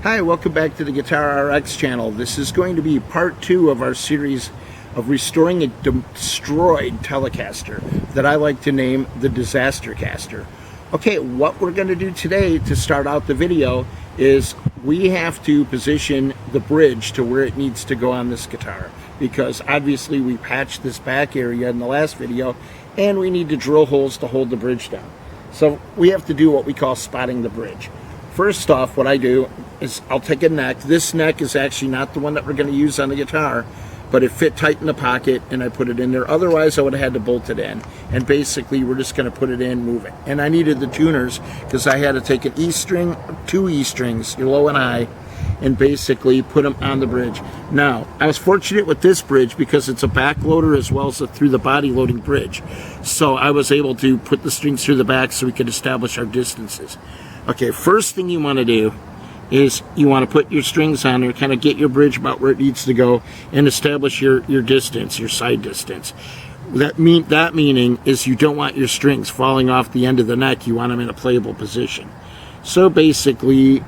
Hi, welcome back to the Guitar RX channel. This is going to be part 2 of our series of restoring a destroyed telecaster that I like to name the Disaster Caster. Okay, what we're going to do today to start out the video is we have to position the bridge to where it needs to go on this guitar, because obviously we patched this back area in the last video and we need to drill holes to hold the bridge down. So we have to do what we call spotting the bridge. First off, what I do is I'll take a neck. This neck is actually not the one that we're going to use on the guitar, but it fit tight in the pocket and I put it in there. Otherwise, I would have had to bolt it in. And basically, we're just going to put it in, move it. And I needed the tuners because I had to take an E string, 2 E strings, your low and high, and basically put them on the bridge. Now, I was fortunate with this bridge because it's a back loader as well as a through the body loading bridge. So I was able to put the strings through the back so we could establish our distances. Okay, first thing you want to do is you want to put your strings on there, kind of get your bridge about where it needs to go, and establish your distance, your side distance. That meaning is you don't want your strings falling off the end of the neck. You want them in a playable position. So basically,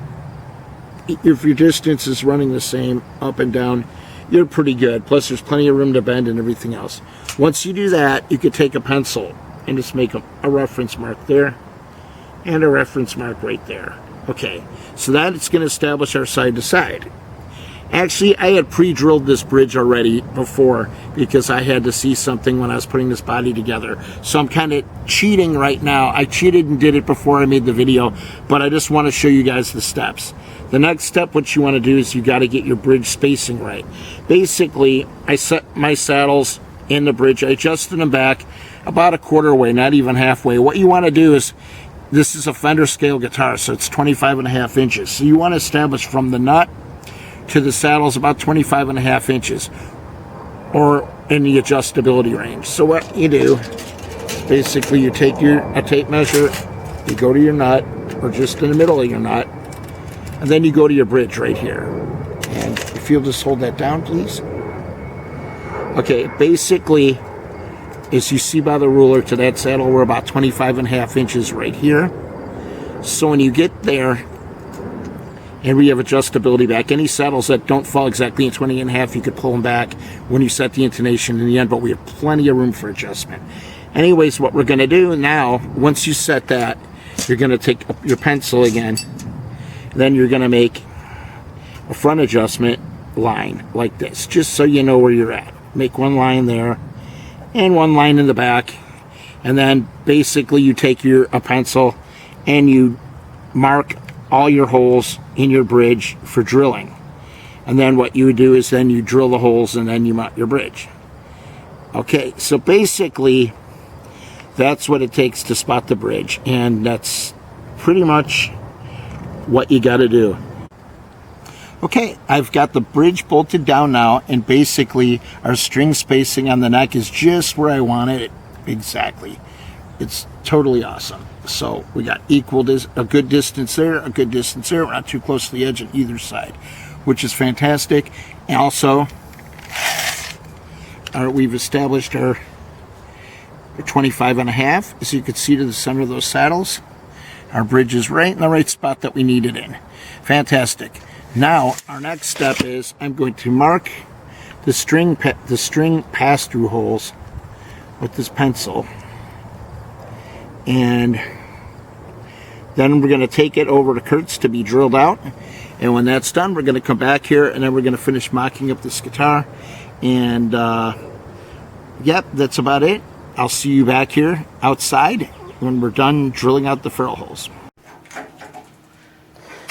if your distance is running the same up and down, you're pretty good. Plus, there's plenty of room to bend and everything else. Once you do that, you could take a pencil and just make a reference mark there and a reference mark right there. Okay, so that's going to establish our side to side. Actually, I had pre-drilled this bridge already before because I had to see something when I was putting this body together. So I'm kind of cheating right now. I cheated and did it before I made the video, but I just want to show you guys the steps. The next step, what you want to do is you got to get your bridge spacing right. Basically, I set my saddles in the bridge. I adjusted them back about a quarter way, not even halfway. What you want to do is, this is a Fender scale guitar, so it's 25.5 inches. So you want to establish from the nut to the saddles about 25.5 inches, or in the adjustability range. So what you do, basically you take a tape measure, you go to your nut, or just in the middle of your nut, and then you go to your bridge right here. And if you'll just hold that down, please. Okay, basically, as you see by the ruler to that saddle, we're about 25.5 inches right here. So when you get there, and we have adjustability back, any saddles that don't fall exactly in 20.5, you could pull them back when you set the intonation in the end, but we have plenty of room for adjustment. Anyways, what we're going to do now, once you set that, you're going to take your pencil again, then you're going to make a front adjustment line like this, just so you know where you're at. Make one line there, and one line in the back, and then basically you take a pencil and you mark all your holes in your bridge for drilling. And then what you would do is then you drill the holes and then you mount your bridge. Okay, so basically that's what it takes to spot the bridge, and that's pretty much what you got to do. Okay, I've got the bridge bolted down now, and basically our string spacing on the neck is just where I want it exactly. It's totally awesome. So we got a good distance there, a good distance there. We're not too close to the edge on either side, which is fantastic. And also, we've established our 25.5, as you can see, to the center of those saddles. Our bridge is right in the right spot that we need it in. Fantastic. Now, our next step is I'm going to mark the string pass-through holes with this pencil. And then we're going to take it over to Kurt's to be drilled out. And when that's done, we're going to come back here and then we're going to finish mocking up this guitar. And, yep, that's about it. I'll see you back here outside when we're done drilling out the ferrule holes.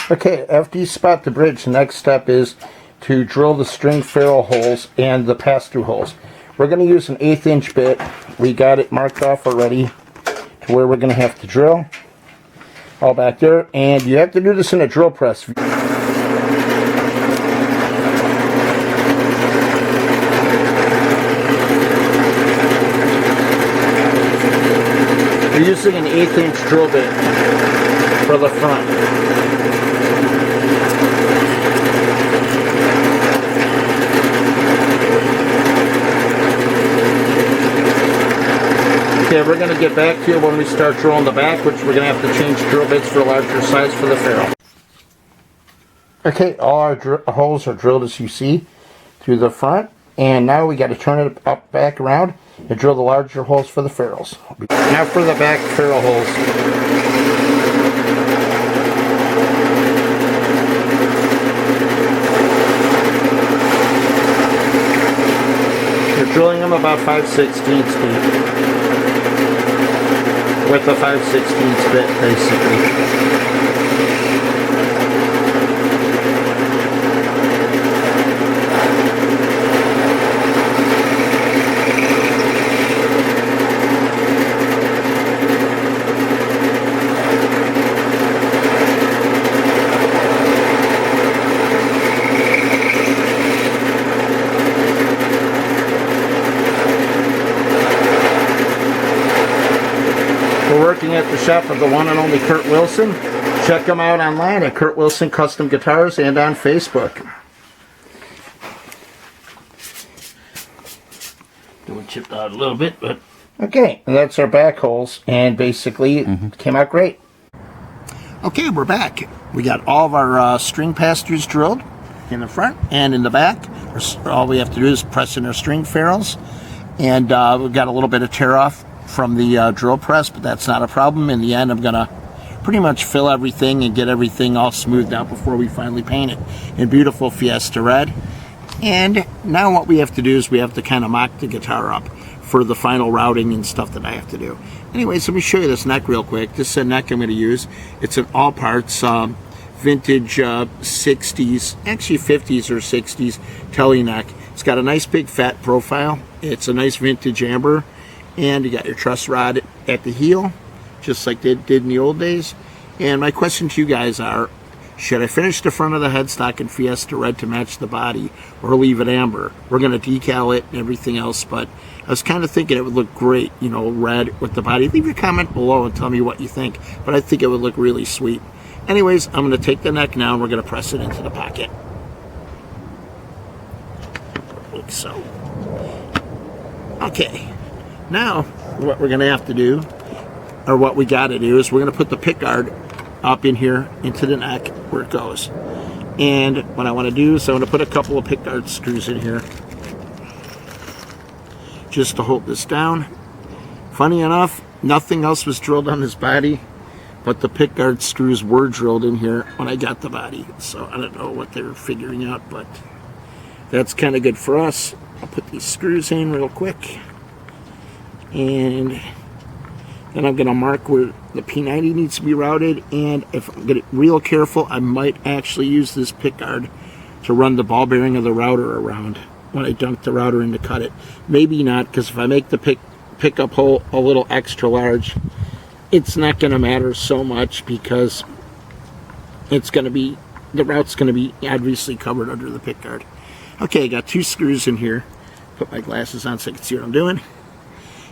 Okay, after you spot the bridge, the next step is to drill the string ferrule holes and the pass-through holes. We're going to use an 1/8 inch bit. We got it marked off already to where we're going to have to drill. All back there. And you have to do this in a drill press. We're using an 1/8 inch drill bit for the front. Okay, we're going to get back here when we start drilling the back, which we're going to have to change drill bits for a larger size for the ferrule. Okay, all our holes are drilled as you see through the front, and now we got to turn it up back around and drill the larger holes for the ferrules. Now for the back ferrule holes. You're drilling them about 5/16 deep with a 5/16 bit basically. We're working at the shop of the one and only Kurt Wilson. Check him out online at Kurt Wilson Custom Guitars and on Facebook. Doing chipped out a little bit, but okay, and that's our back holes, and basically it came out great. Okay, we're back. We got all of our string pass-throughs drilled in the front and in the back. All we have to do is press in our string ferrules, and we've got a little bit of tear off from the drill press, but that's not a problem. In the end, I'm gonna pretty much fill everything and get everything all smoothed out before we finally paint it in beautiful Fiesta red. And now what we have to do is we have to kind of mock the guitar up for the final routing and stuff that I have to do. Anyways, let me show you this neck real quick. This is a neck I'm going to use. It's an all parts vintage 60s, actually 50s or 60s Tele neck. It's got a nice big fat profile. It's a nice vintage amber. And you got your truss rod at the heel, just like they did in the old days. And my question to you guys are, should I finish the front of the headstock in Fiesta red to match the body, or leave it amber? We're going to decal it and everything else, but I was kind of thinking it would look great, you know, red with the body. Leave your comment below and tell me what you think, but I think it would look really sweet. Anyways, I'm going to take the neck now and we're going to press it into the pocket. Like so. Okay. Now, what we're going to have to do, or what we got to do, is we're going to put the pickguard up in here into the neck where it goes. And what I want to do is I want to put a couple of pickguard screws in here just to hold this down. Funny enough, nothing else was drilled on this body, but the pickguard screws were drilled in here when I got the body. So I don't know what they were figuring out, but that's kind of good for us. I'll put these screws in real quick. And then I'm going to mark where the P90 needs to be routed, and if I'm going to be real careful, I might actually use this pickguard to run the ball bearing of the router around when I dunk the router in to cut it. Maybe not, because if I make the pickup hole a little extra large, it's not going to matter so much, because it's going to be, the route's going to be obviously covered under the pickguard. Okay, I got 2 screws in here. Put my glasses on so I can see what I'm doing.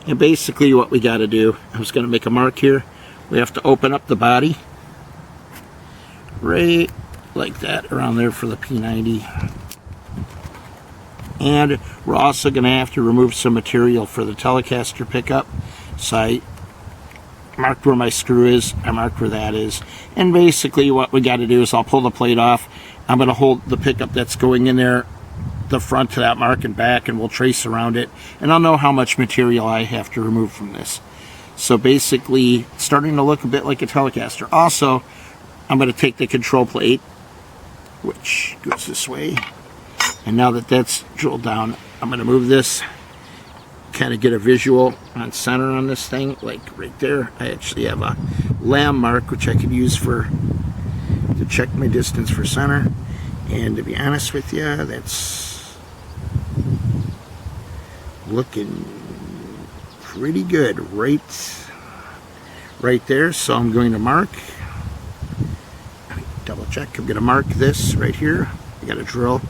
And basically what we got to do, I was going to make a mark here. We have to open up the body right like that around there for the P90. And we're also going to have to remove some material for the Telecaster pickup. So I marked where my screw is, I marked where that is. And basically what we got to do is I'll pull the plate off. I'm going to hold the pickup that's going in there, the front to that mark and back, and we'll trace around it, and I'll know how much material I have to remove from this. So basically, it's starting to look a bit like a Telecaster. Also, I'm going to take the control plate, which goes this way, and now that that's drilled down, I'm going to move this, kind of get a visual on center on this thing, like right there. I actually have a lamb mark, which I could use to check my distance for center, and to be honest with you, that's looking pretty good right there. So I'm going to mark, double check, I'm going to mark this right here. I got a drill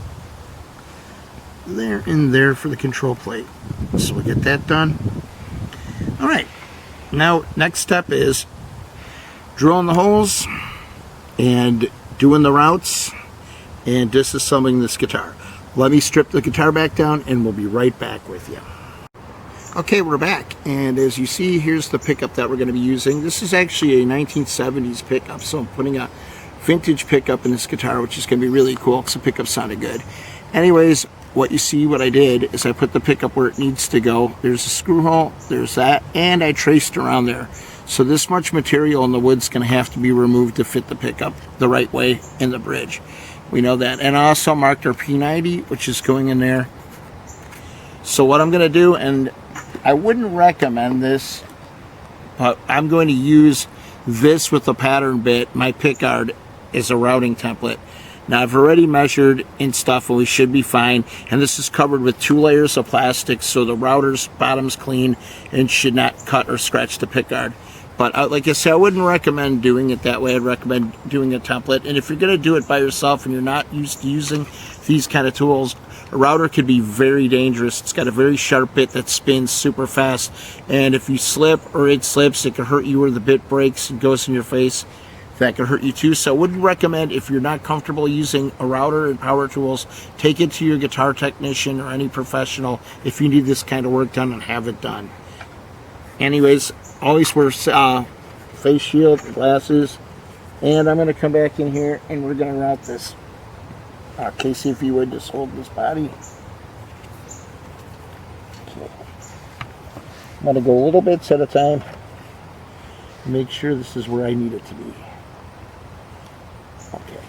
there and there for the control plate, so we'll get that done. Alright, now next step is drilling the holes and doing the routes and disassembling this guitar. Let me strip the guitar back down and we'll be right back with you. Okay, we're back, and as you see, here's the pickup that we're going to be using. This is actually a 1970s pickup, so I'm putting a vintage pickup in this guitar, which is going to be really cool because the pickup sounded good. Anyways, what you see, what I did is I put the pickup where it needs to go. There's a screw hole, there's that, and I traced around there. So this much material in the wood's going to have to be removed to fit the pickup the right way in the bridge. We know that. And I also marked our P90, which is going in there. So what I'm going to do, and I wouldn't recommend this, but I'm going to use this with a pattern bit, my pickguard, as a routing template. Now I've already measured and stuff, and we should be fine. And this is covered with 2 layers of plastic, so the router's bottom's clean and should not cut or scratch the pickguard. But like I said, I wouldn't recommend doing it that way. I'd recommend doing a template. And if you're going to do it by yourself and you're not used to using these kind of tools, a router could be very dangerous. It's got a very sharp bit that spins super fast. And if you slip or it slips, it could hurt you, or the bit breaks and goes in your face. That could hurt you too. So I wouldn't recommend, if you're not comfortable using a router and power tools, take it to your guitar technician or any professional if you need this kind of work done and have it done. Anyways, always wear face shield, glasses, and I'm going to come back in here and we're going to route this. Casey, if you would just hold this body. Okay. I'm going to go little bits at a time. Make sure this is where I need it to be. Okay.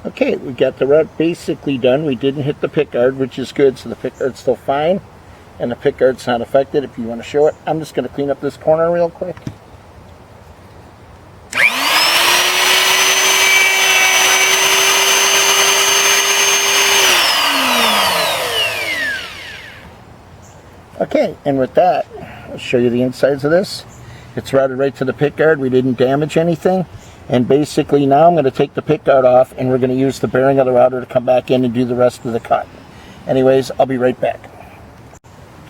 Okay, we got the route basically done. We didn't hit the pickguard, which is good, so the pickguard's still fine, and the pickguard's not affected. If you want to show it, I'm just going to clean up this corner real quick. Okay, and with that, I'll show you the insides of this. It's routed right to the pickguard. We didn't damage anything. And basically now I'm going to take the pickguard off, and we're going to use the bearing of the router to come back in and do the rest of the cut. Anyways, I'll be right back.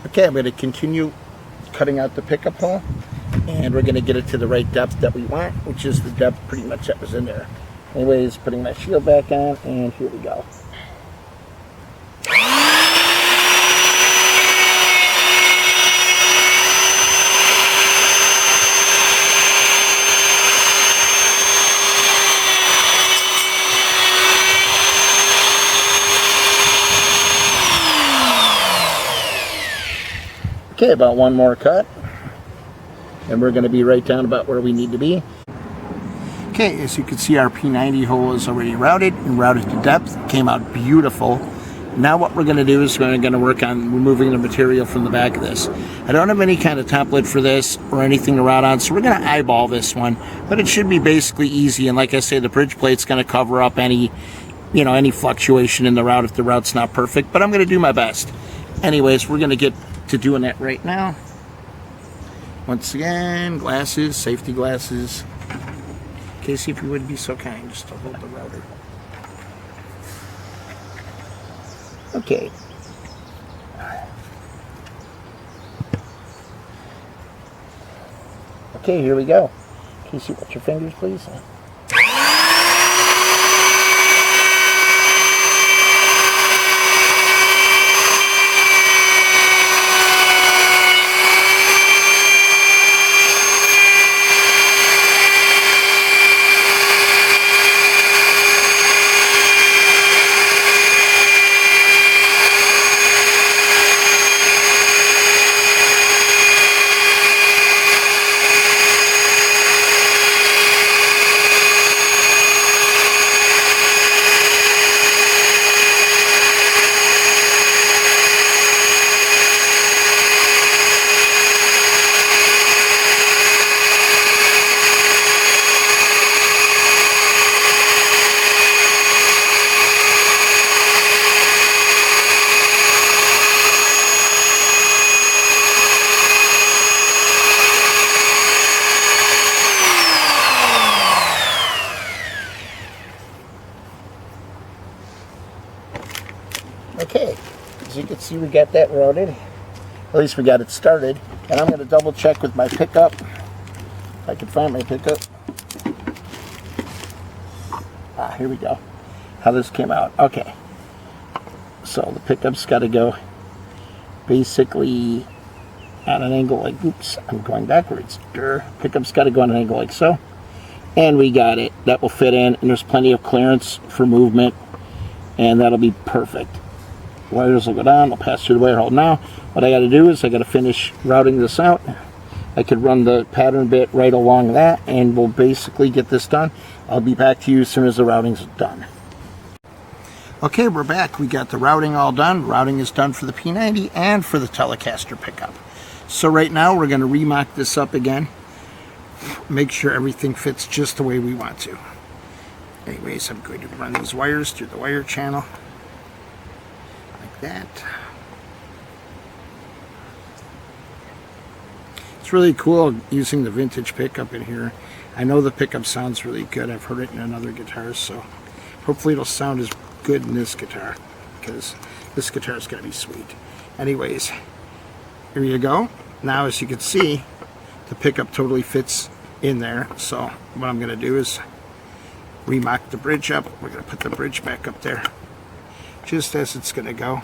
Okay, I'm going to continue cutting out the pickup hole, and we're going to get it to the right depth that we want, which is the depth pretty much that was in there. Anyways, putting my shield back on, and here we go. Okay, about one more cut, and we're going to be right down about where we need to be. Okay, as you can see, our P90 hole is already routed and routed to depth. It came out beautiful. Now what we're going to do is we're going to work on removing the material from the back of this. I don't have any kind of template for this or anything to route on, so we're going to eyeball this one. But it should be basically easy, and like I say, the bridge plate's going to cover up any fluctuation in the route if the route's not perfect, but I'm going to do my best. Anyways, we're going to get to doing that right now. Once again, glasses, safety glasses. Casey, if you would be so kind, just to hold the router. Okay. Okay, here we go. Casey, watch your fingers, please. see we got that routed. At least we got it started. And I'm going to double check with my pickup. If I can find my pickup. Here we go. How this came out. Okay. So the pickup's got to go basically at an angle like, oops, I'm going backwards. Pickup's got to go on an angle like so. And we got it. That will fit in, and there's plenty of clearance for movement, and that'll be perfect. Wires will go down, I'll pass through the wire hole. Now, what I got to do is I got to finish routing this out. I could run the pattern bit right along that, and we'll basically get this done. I'll be back to you as soon as the routing's done. Okay, we're back. We got the routing all done. Routing is done for the P90 and for the Telecaster pickup. So right now we're going to remock this up again. Make sure everything fits just the way we want to. Anyways, I'm going to run these wires through the wire channel. Like that. It's really cool using the vintage pickup in here. I know the pickup sounds really good. I've heard it in another guitar, so hopefully it'll sound as good in this guitar, because this guitar is going to be sweet. Anyways, here you go. Now, as you can see, the pickup totally fits in there. So what I'm going to do is remock the bridge up. We're going to put the bridge back up there just as it's going to go.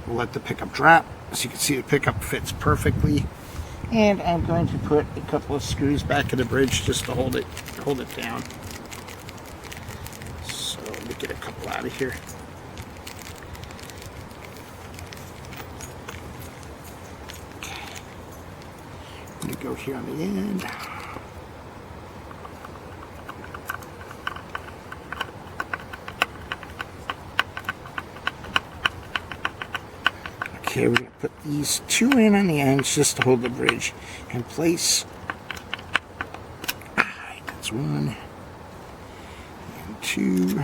We'll let the pickup drop. As you can see, the pickup fits perfectly. And I'm going to put a couple of screws back in the bridge just to hold it down. So let me get a couple out of here. Okay. I'm going to go here on the end. Okay, we're going to put these two in on the ends just to hold the bridge in place. Alright, that's one. And two.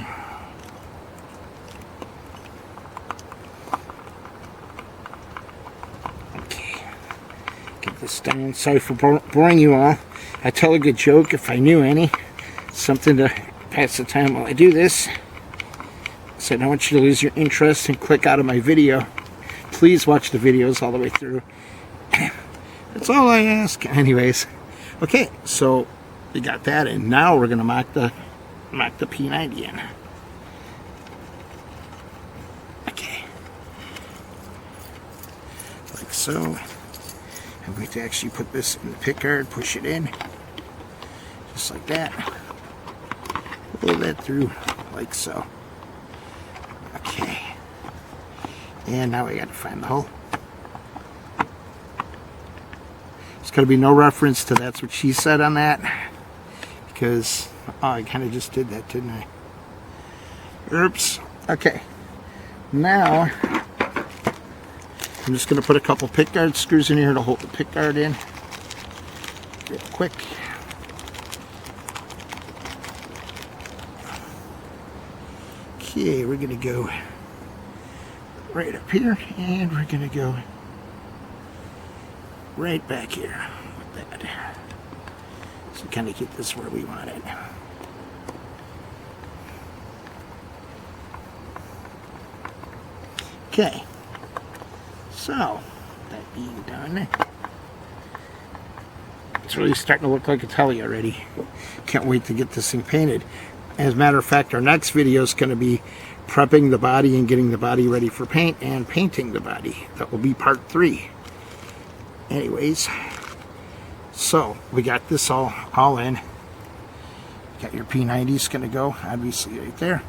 Okay. Get this done. Sorry for boring you all. I tell a good joke if I knew any. Something to pass the time while I do this. So I don't want you to lose your interest and click out of my video. Please watch the videos all the way through. That's all I ask. Anyways, okay, so we got that in. Now we're gonna mock the P90 in. Okay, like so. I'm going to actually put this in the pickguard, push it in, just like that. Pull that through, like so. Okay. And now we got to find the hole. There's got to be no reference to that's what she said on that, because I kind of just did that, didn't I? Oops. Okay. Now I'm just going to put a couple pickguard screws in here to hold the pickguard in real quick. Okay, we're going to go right up here, and we're going to go right back here with that. So kind of get this where we want it. Okay, so that being done, it's really starting to look like a Tele already. Can't wait to get this thing painted. As a matter of fact, our next video is going to be prepping the body and getting the body ready for paint and painting the body. That will be part 3. Anyways, so we got this all in. Got your P90's going to go, obviously, right there.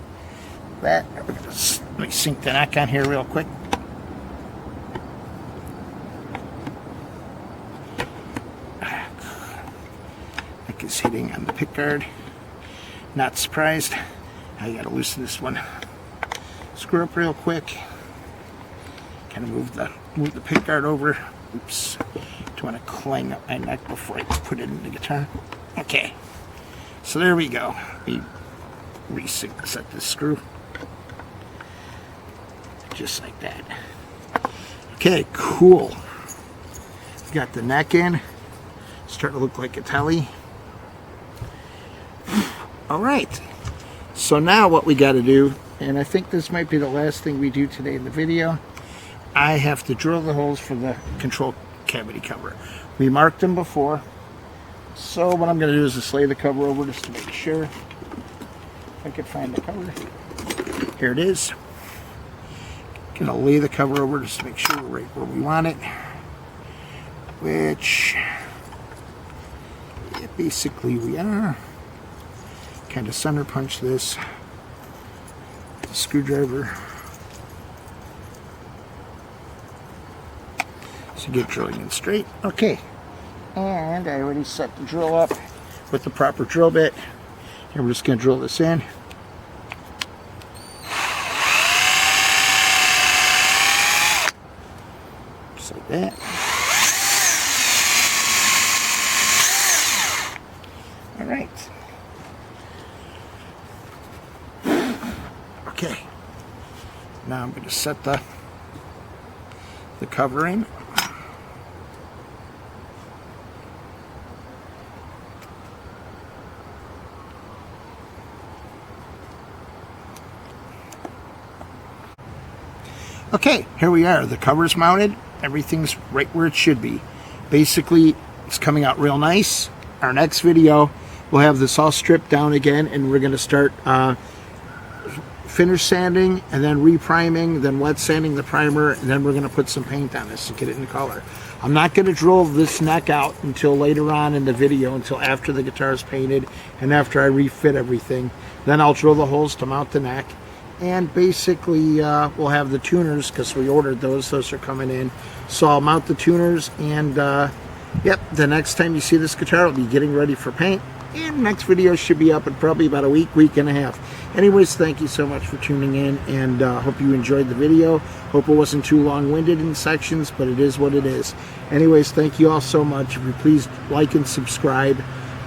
That, let me sink the neck on here real quick. Neck is hitting on the pickguard. Not surprised. I got to loosen this one. Screw up real quick. Kind of move the pickguard over. Oops. Don't want to clang up my neck before I put it in the guitar. Okay. So there we go. We reset this screw. Just like that. Okay, cool. Got the neck in. Starting to look like a Tele. Alright. So now what we got to do, and I think this might be the last thing we do today in the video, I have to drill the holes for the control cavity cover. We marked them before, so what I'm going to do is just lay the cover over just to make sure. If I could find the cover. Here it is. Going to lay the cover over just to make sure we're right where we want it. Which, yeah, basically we are. Kind of center punch this. Screwdriver. To get drilling in straight. Okay, and I already set the drill up with the proper drill bit, and we're just going to drill this in. Just like that. All right. Okay. Now I'm going to set the covering. Okay, here we are. The cover's mounted. Everything's right where it should be. Basically, it's coming out real nice. Our next video, we'll have this all stripped down again, and we're going to start finish sanding, and then repriming, then wet sanding the primer, and then we're going to put some paint on this to get it in color. I'm not going to drill this neck out until later on in the video, until after the guitar is painted and after I refit everything. Then I'll drill the holes to mount the neck. And basically, we'll have the tuners, because we ordered those. Those are coming in. So I'll mount the tuners, and yep, the next time you see this guitar, I'll be getting ready for paint. And next video should be up in probably about a week and a half. Anyways, thank you so much for tuning in, and hope you enjoyed the video. Hope it wasn't too long-winded in sections, but it is what it is. Anyways, thank you all so much. If you please like and subscribe,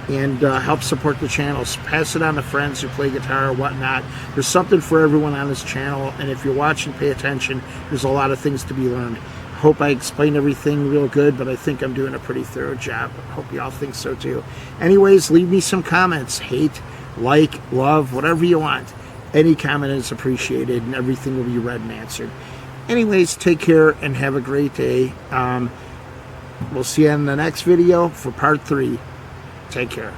and help support the channels. Pass it on to friends who play guitar or whatnot. There's something for everyone on this channel, and if you're watching, pay attention. There's a lot of things to be learned. Hope I explained everything real good, but I think I'm doing a pretty thorough job. Hope you all think so too. Anyways, leave me some comments. Hate, like, love, whatever you want. Any comment is appreciated, and everything will be read and answered. Anyways, take care and have a great day. We'll see you in the next video for part 3. Take care.